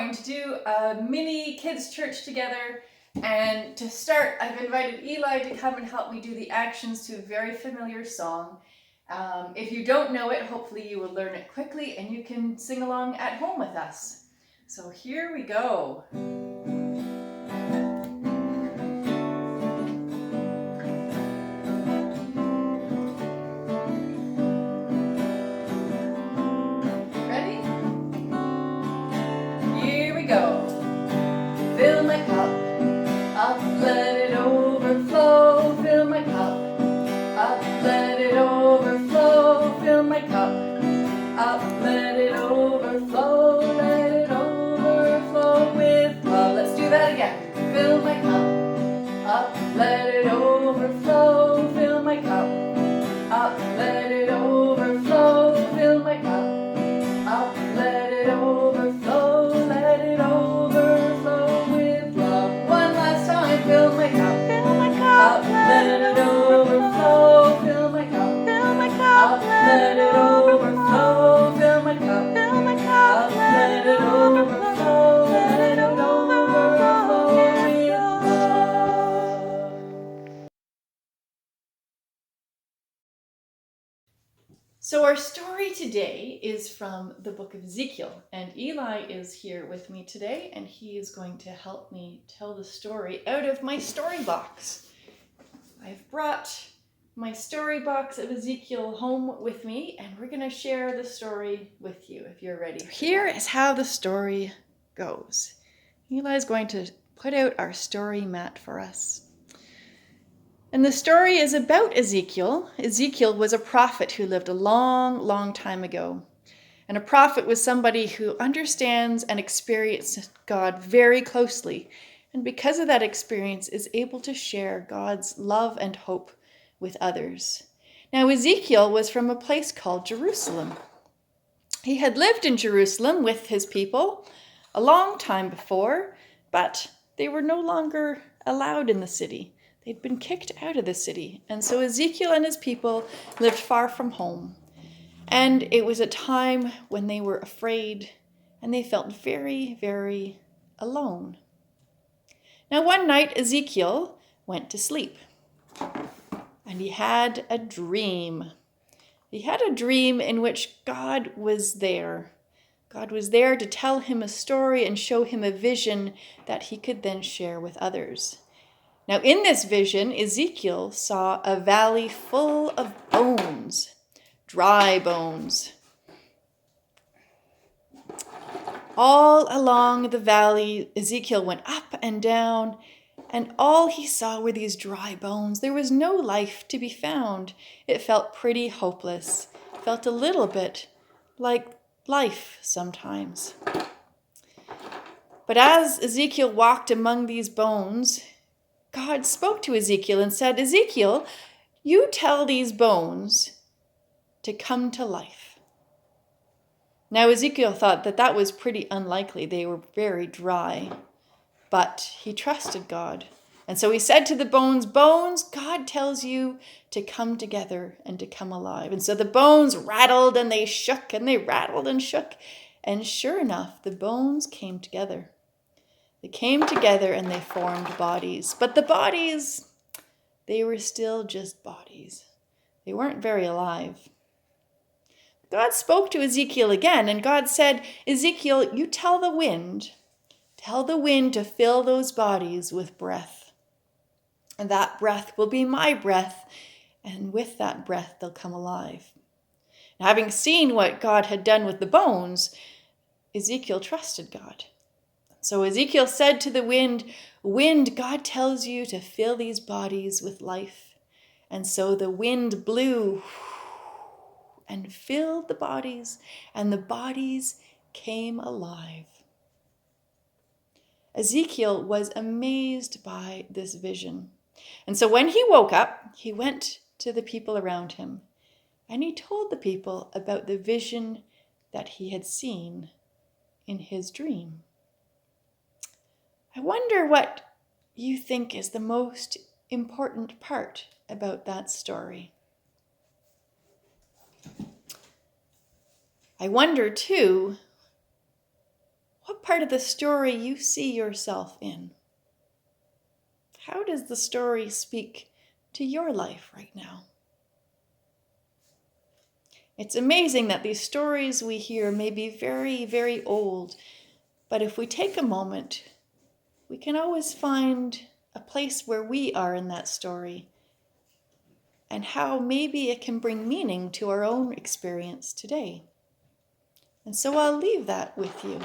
going to do a mini kids church together. And to start, I've invited Eli to come and help me do the actions to a very familiar song. If you don't know it, hopefully you will learn it quickly and you can sing along at home with us. So here we go. Ready? Here we go. Fill my cup up, let it overflow. Fill my cup up, let it overflow. Fill my cup up, let it overflow. Let it overflow with love. Let's do that again. Fill my cup up, let it overflow. Fill my cup up, let it overflow. Fill my cup up, let it overflow. Let it overflow with love. One last time. Fill my cup up, let it overflow. Fill my cup up, let it overflow. Fill my cup up, let it overflow. Let it overflow with love. So our story today is from the book of Ezekiel, and Eli is here with me today, and he is going to help me tell the story out of my story box. I've brought my story box of Ezekiel home with me, and we're going to share the story with you if you're ready. Here is how the story goes. Eli is going to put out our story mat for us. And the story is about Ezekiel. Ezekiel was a prophet who lived a long, long time ago. And a prophet was somebody who understands and experiences God very closely. And because of that experience, is able to share God's love and hope with others. Now, Ezekiel was from a place called Jerusalem. He had lived in Jerusalem with his people a long time before, but they were no longer allowed in the city. They'd been kicked out of the city. And so Ezekiel and his people lived far from home. And it was a time when they were afraid and they felt very, very alone. Now, one night, Ezekiel went to sleep and he had a dream. He had a dream in which God was there. God was there to tell him a story and show him a vision that he could then share with others. Now, in this vision, Ezekiel saw a valley full of bones, dry bones. All along the valley, Ezekiel went up and down, and all he saw were these dry bones. There was no life to be found. It felt pretty hopeless. It felt a little bit like life sometimes. But as Ezekiel walked among these bones, God spoke to Ezekiel and said, Ezekiel, you tell these bones to come to life. Now, Ezekiel thought that was pretty unlikely. They were very dry, but he trusted God. And so he said to the bones, bones, God tells you to come together and to come alive. And so the bones rattled and they shook and they rattled and shook. And sure enough, the bones came together. They came together and they formed bodies. But the bodies, they were still just bodies. They weren't very alive. God spoke to Ezekiel again, and God said, Ezekiel, you tell the wind to fill those bodies with breath. And that breath will be my breath, and with that breath they'll come alive. Now, having seen what God had done with the bones, Ezekiel trusted God. So Ezekiel said to the wind, wind, God tells you to fill these bodies with life. And so the wind blew and filled the bodies, and the bodies came alive. Ezekiel was amazed by this vision. And so when he woke up, he went to the people around him, and he told the people about the vision that he had seen in his dream. I wonder what you think is the most important part about that story. I wonder, too, what part of the story you see yourself in? How does the story speak to your life right now? It's amazing that these stories we hear may be very, very old, but if we take a moment, we can always find a place where we are in that story and how maybe it can bring meaning to our own experience today. And so I'll leave that with you.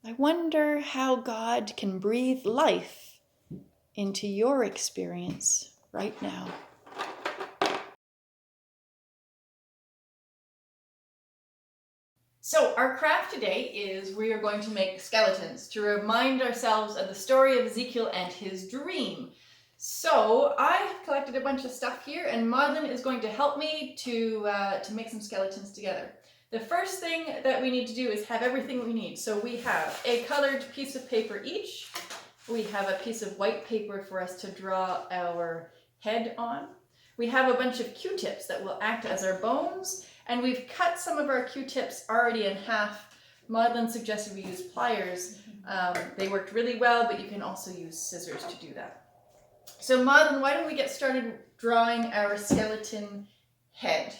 I wonder how God can breathe life into your experience right now. So our craft today is we are going to make skeletons to remind ourselves of the story of Ezekiel and his dream. So I have collected a bunch of stuff here, and Maudlin is going to help me to make some skeletons together. The first thing that we need to do is have everything we need. So we have a colored piece of paper each. We have a piece of white paper for us to draw our head on. We have a bunch of Q-tips that will act as our bones. And we've cut some of our Q-tips already in half. Maudlin suggested we use pliers. They worked really well, but you can also use scissors to do that. So Maudlin, why don't we get started drawing our skeleton head?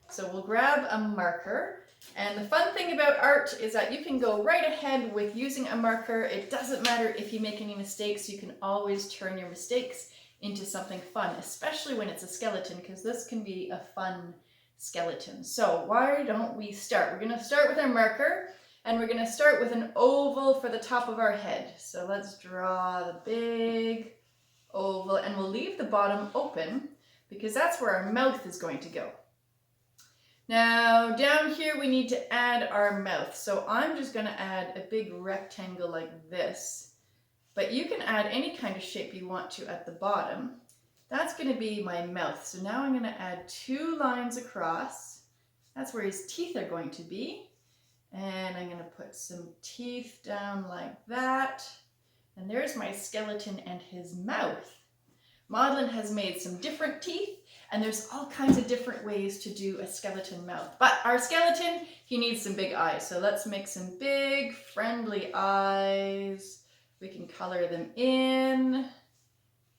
So we'll grab a marker. And the fun thing about art is that you can go right ahead with using a marker. It doesn't matter if you make any mistakes. You can always turn your mistakes into something fun, especially when it's a skeleton, because this can be a fun skeleton. So why don't we start? We're going to start with our marker, and we're going to start with an oval for the top of our head. So let's draw the big oval, and we'll leave the bottom open because that's where our mouth is going to go. Now down here we need to add our mouth. So I'm just going to add a big rectangle like this, but you can add any kind of shape you want to at the bottom. That's going to be my mouth. So now I'm going to add 2 lines across. That's where his teeth are going to be. And I'm going to put some teeth down like that. And there's my skeleton and his mouth. Maudlin has made some different teeth, and there's all kinds of different ways to do a skeleton mouth. But our skeleton, he needs some big eyes. So let's make some big, friendly eyes. We can color them in.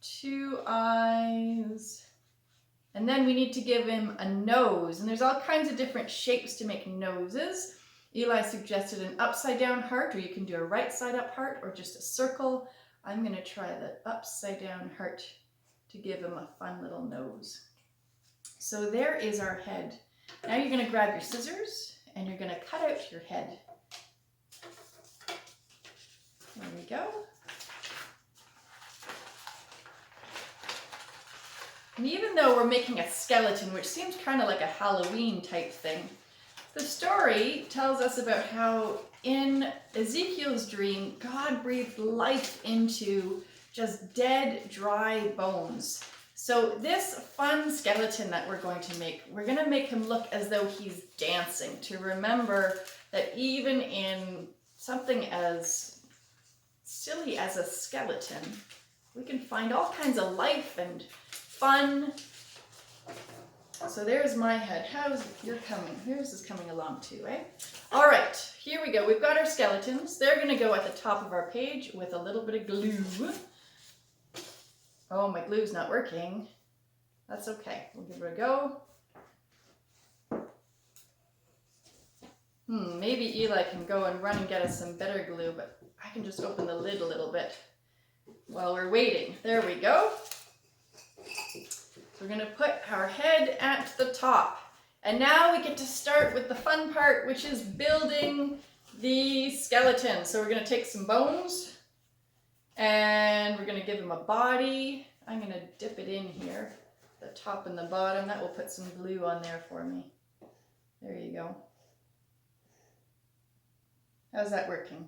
2 eyes. And then we need to give him a nose. And there's all kinds of different shapes to make noses. Eli suggested an upside down heart, or you can do a right side up heart, or just a circle. I'm going to try the upside down heart to give him a fun little nose. So there is our head. Now you're going to grab your scissors and you're going to cut out your head. There we go. And even though we're making a skeleton, which seems kind of like a Halloween type thing, the story tells us about how in Ezekiel's dream, God breathed life into just dead, dry bones. So this fun skeleton that we're going to make, we're going to make him look as though he's dancing, to remember that even in something as silly as a skeleton, we can find all kinds of life and fun. So there's my head. How's you're coming? Yours is coming along too, eh? All right, here we go. We've got our skeletons. They're going to go at the top of our page with a little bit of glue. Oh, my glue's not working. That's okay. We'll give it a go. Maybe Eli can go and run and get us some better glue, but I can just open the lid a little bit while we're waiting. There we go. We're going to put our head at the top. And now we get to start with the fun part, which is building the skeleton. So we're going to take some bones and we're going to give him a body. I'm going to dip it in here, the top and the bottom. That will put some glue on there for me. There you go. How's that working?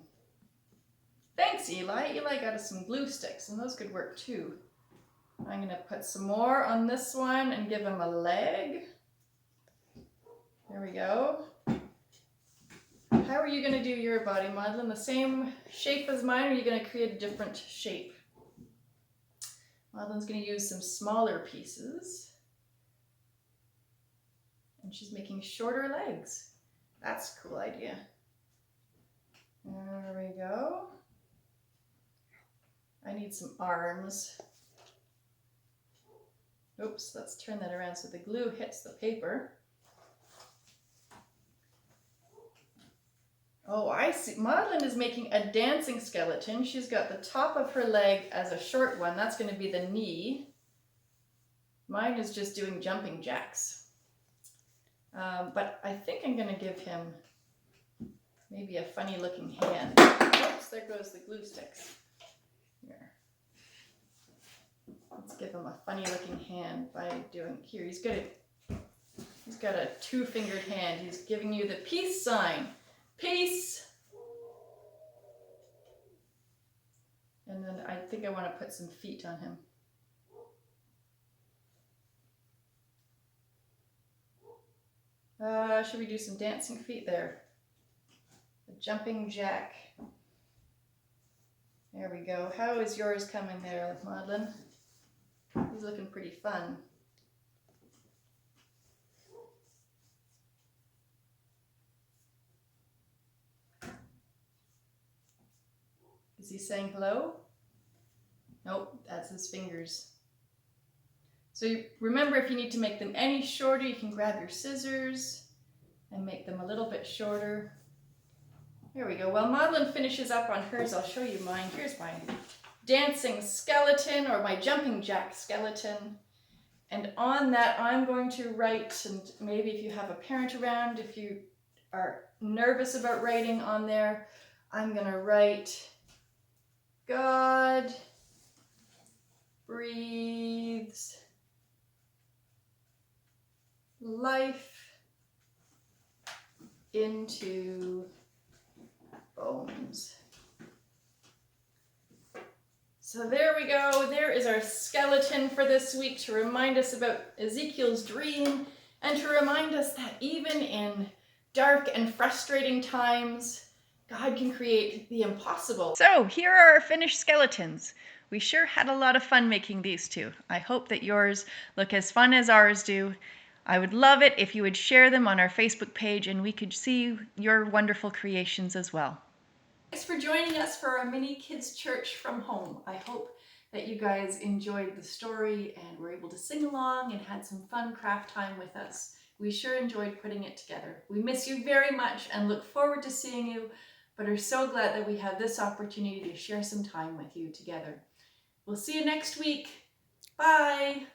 Thanks, Eli. Eli got us some glue sticks, and those could work too. I'm going to put some more on this one and give him a leg. There we go. How are you going to do your body, Maudlin? The same shape as mine, or are you going to create a different shape? Maudlin's going to use some smaller pieces. And she's making shorter legs. That's a cool idea. There we go. I need some arms. Oops, let's turn that around so the glue hits the paper. Oh, I see. Madeline is making a dancing skeleton. She's got the top of her leg as a short one. That's going to be the knee. Mine is just doing jumping jacks. But I think I'm going to give him maybe a funny looking hand. Oops, there goes the glue sticks. Here. Let's give him a funny looking hand by doing, here, he's got a two-fingered hand. He's giving you the peace sign. Peace. And then I think I want to put some feet on him. Should we do some dancing feet there? A jumping jack. There we go. How is yours coming there, Madeline? He's looking pretty fun. Is he saying hello? Nope, that's his fingers. So remember, if you need to make them any shorter, you can grab your scissors and make them a little bit shorter. There we go. While Madeline finishes up on hers, I'll show you mine. Here's my dancing skeleton, or my jumping jack skeleton. And on that, I'm going to write, and maybe if you have a parent around, if you are nervous about writing on there, I'm going to write, God breathes life into bones. So there we go. There is our skeleton for this week to remind us about Ezekiel's dream and to remind us that even in dark and frustrating times, God can create the impossible. So here are our finished skeletons. We sure had a lot of fun making these two. I hope that yours look as fun as ours do. I would love it if you would share them on our Facebook page and we could see your wonderful creations as well. Thanks for joining us for our mini kids church from home. I hope that you guys enjoyed the story and were able to sing along and had some fun craft time with us. We sure enjoyed putting it together. We miss you very much and look forward to seeing you, but are so glad that we have this opportunity to share some time with you together. We'll see you next week. Bye.